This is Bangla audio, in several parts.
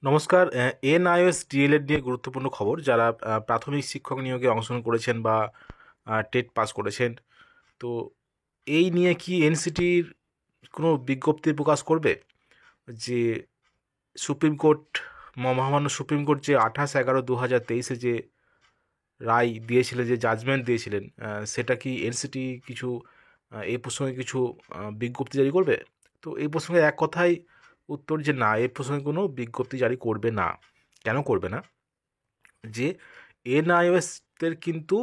নমস্কার। এনআইএস ডিএলএড নিয়ে গুরুত্বপূর্ণ খবর। যারা প্রাথমিক শিক্ষক নিয়োগে অংশগ্রহণ করেছেন বা টেট পাস করেছেন, তো এই নিয়ে কি এনসিটির কোনো বিজ্ঞপ্তি প্রকাশ করবে? যে সুপ্রিম কোর্ট, মহামান্য সুপ্রিম কোর্ট যে 28/11/2023 যে রায় দিয়েছিলেন, যে জাজমেন্ট দিয়েছিলেন, সেটা কি এনসিটি কিছু এই প্রসঙ্গে কিছু বিজ্ঞপ্তি জারি করবে? তো এই প্রসঙ্গে এক কথায় উত্তর যে না, এই প্রসঙ্গে কোনো বিজ্ঞপ্তি জারি করবে না। কেন করবে না? যে এনআইওএসদের কিন্তু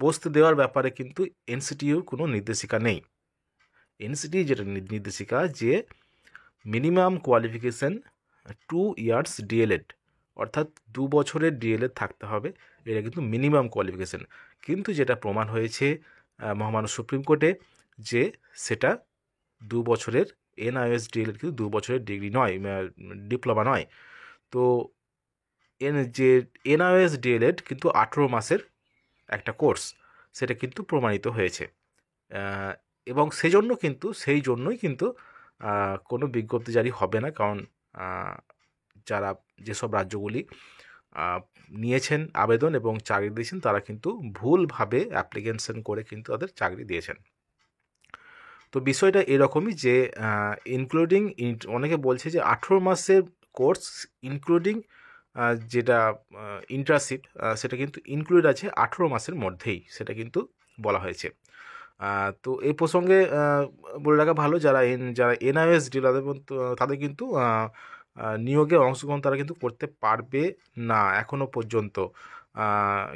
বসতে দেওয়ার ব্যাপারে কিন্তু এনসিটিউর কোনো নির্দেশিকা নেই। এনসিটি যেটা নির্দেশিকা, যে মিনিমাম কোয়ালিফিকেশান 2 ইয়ার্স ডিএলএড, অর্থাৎ 2 বছরের ডিএলএড থাকতে হবে। এটা কিন্তু মিনিমাম কোয়ালিফিকেশান। কিন্তু যেটা প্রমাণ হয়েছে মহামান্য সুপ্রিম কোর্টে, যে সেটা 2 বছরের এনআইওএস ডিএলএড কিন্তু 2 বছরের ডিগ্রি নয়, ডিপ্লোমা নয়। তো যে এনআইওএস ডিএলএড কিন্তু 18 মাসের একটা কোর্স, সেটা কিন্তু প্রমাণিত হয়েছে। এবং সেই জন্যই কিন্তু কোনো বিজ্ঞপ্তি জারি হবে না। কারণ যারা যেসব রাজ্যগুলি নিয়েছেন আবেদন এবং চাকরি দিয়েছেন, তারা কিন্তু ভুলভাবে অ্যাপ্লিকেশন করে কিন্তু তাদের চাকরি দিয়েছেন। তো বিষয়টা এরকমই, যে ইনক্লুডিং, অনেকে বলছে যে 18 মাসের কোর্স ইনক্লুডিং যেটা ইন্টার্নশিপ, সেটা কিন্তু ইনক্লুড আছে 18 মাসের মধ্যেই, সেটা কিন্তু বলা হয়েছে। তো এই প্রসঙ্গে বলে রাখা ভালো, যারা এনআইএস ডিল, তাদের কিন্তু নিয়োগে অংশগ্রহণ তারা কিন্তু করতে পারবে না এখনও পর্যন্ত।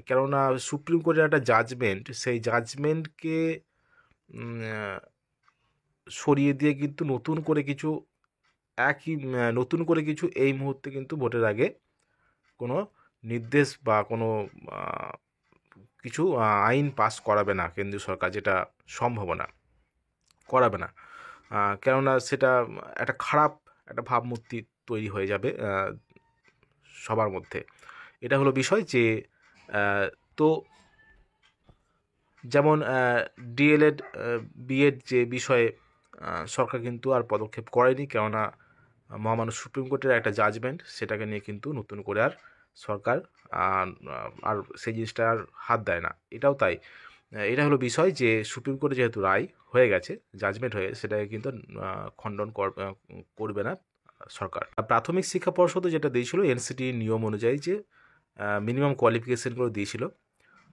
কেননা সুপ্রিম কোর্টের একটা জাজমেন্ট, সেই জাজমেন্টকে সরিয়ে দিয়ে কিন্তু নতুন করে কিছু এই মুহূর্তে কিন্তু ভোটের আগে কোনো নির্দেশ বা কোনো কিছু আইন পাস করাবে না কেন্দ্রীয় সরকার, যেটা সম্ভাবনা করাবে না। কেননা সেটা একটা খারাপ একটা ভাবমূর্তি তৈরি হয়ে যাবে সবার মধ্যে। এটা হলো বিষয়। যে তো যেমন ডিএলএড, বিএড যে বিষয়ে সরকার কিন্তু আর পদক্ষেপ করেনি, কেননা মহামান্য সুপ্রিম কোর্টের একটা জাজমেন্ট, সেটাকে নিয়ে কিন্তু নতুন করে আর সরকার আর সেই জিনিসটা আর হাত দেয় না। এটাও তাই। এটা হলো বিষয়, যে সুপ্রিম কোর্টে যেহেতু রায় হয়ে গেছে, জাজমেন্ট হয়ে, সেটাকে কিন্তু খণ্ডন করবে না সরকার। প্রাথমিক শিক্ষা পর্ষদও যেটা দিয়েছিল এনসিটি নিয়ম অনুযায়ী, যে মিনিমাম কোয়ালিফিকেশানগুলো দিয়েছিল,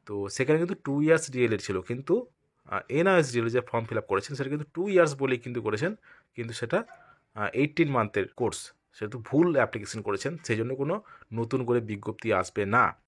তো সেখানে কিন্তু 2 ইয়ার্স ডিএলএড ছিল। কিন্তু এনআইএস ডিএলএড যে ফর্ম ফিল আপ করেছেন, সেটা কিন্তু 2 ইয়ার্স বলেই কিন্তু করেছেন, কিন্তু সেটা 18 মান্থের কোর্স, সেহেতু ভুল অ্যাপ্লিকেশন করেছেন। সেই জন্য কোনো নতুন করে বিজ্ঞপ্তি আসবে না।